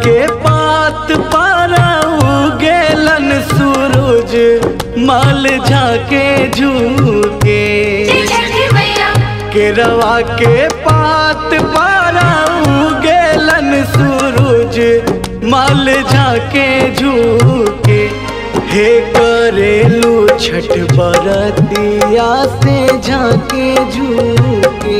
के पात पारा उगेलन सूरज माल झाके झूके। केरवा के पात पारा उगेलन सूरज माल झाके झूके। हे करेलू छठ बरतिया से झाके झूके।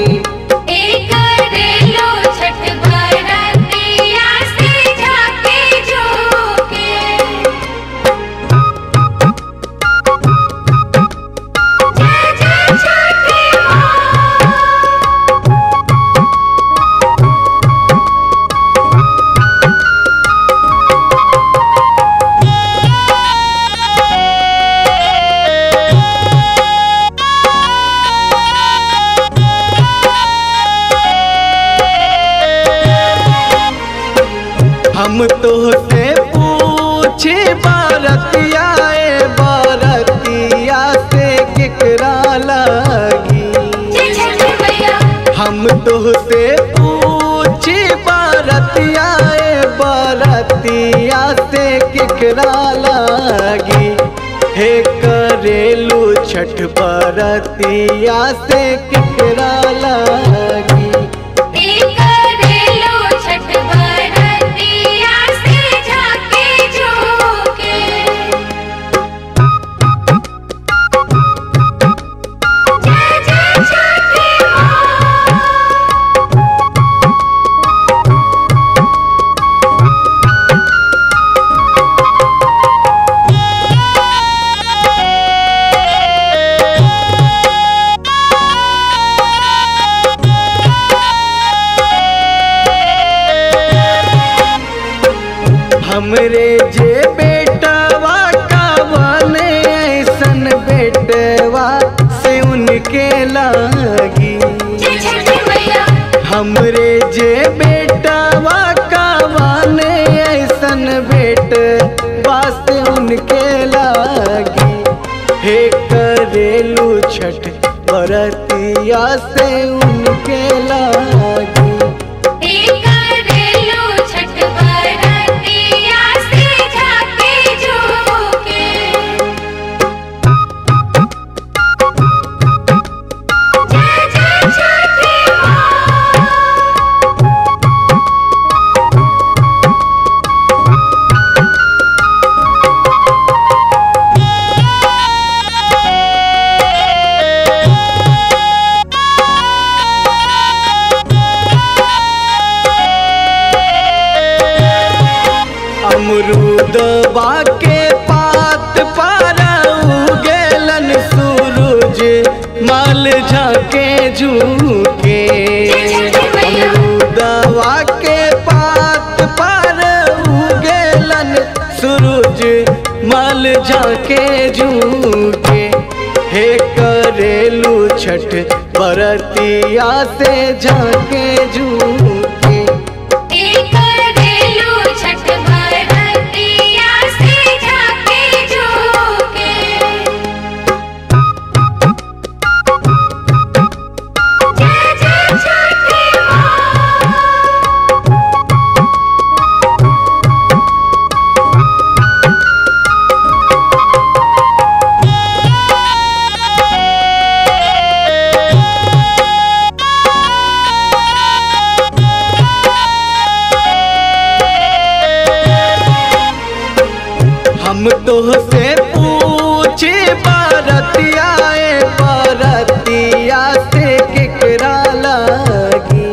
हम तोहसे पूछे बरतिया बरतिया से केकरा लागी। हम तोहसे पूछे बरतिया बरतिया से केकरा लागी। हे करेलू छठ बरतिया से केकरा लागी। हमरे जे बेटवा कावने ऐसन बेटवा से उनके लागी। हमरे जे बेटवा कावने ऐसन बेटवा से उनके लागी। हे करेलू छठ बरतिया से उनके लागी। अमरूदवा के पात पारा उगेलन सूरज माल झाके झूके। अमरूदवा के पात पारा उगेलन सूरज माल झाके झूके। हे करेलू छठ बरतिया से झाके झूके। हम तोहसे पूछे बरतिया बरतिया से केकरा लागी।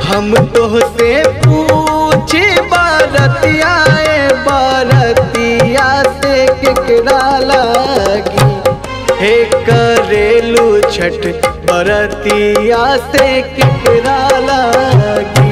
हम तोहसे पूछे बरतिया बरतिया से केकरा लागी। हे करेलू छठ बरतिया से केकरा लागी।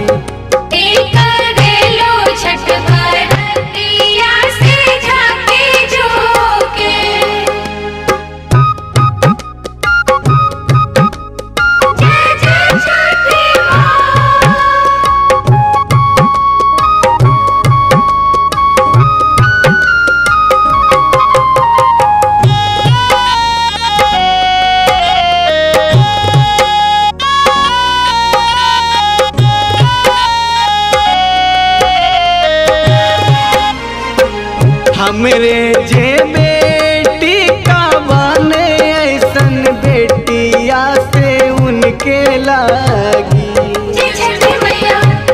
हमरे जे बेटी का बने ऐसन बेटिया से उनके लागी।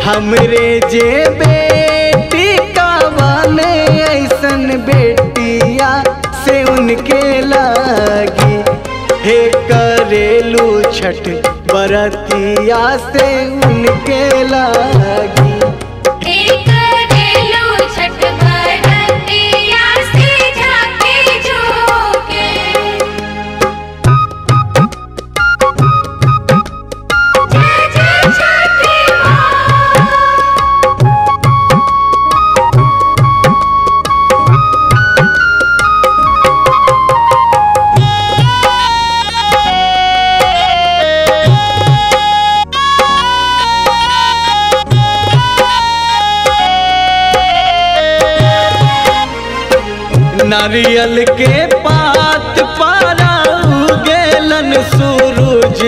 हमरे जे बेटी का बने ऐसन बेटिया से उनके लागी। हे करेलू छठ बरतिया से उनके लागी। नारियल के पात पारा उगेलन सूरज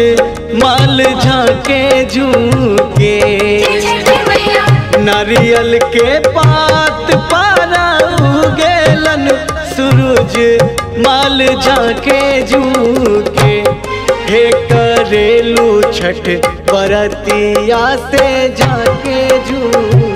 माल झाके झुके। नारियल के पात पारा उगेलन सूरज माल झाके झुके। हे करेलू छठ बरतिया से झाके झुके।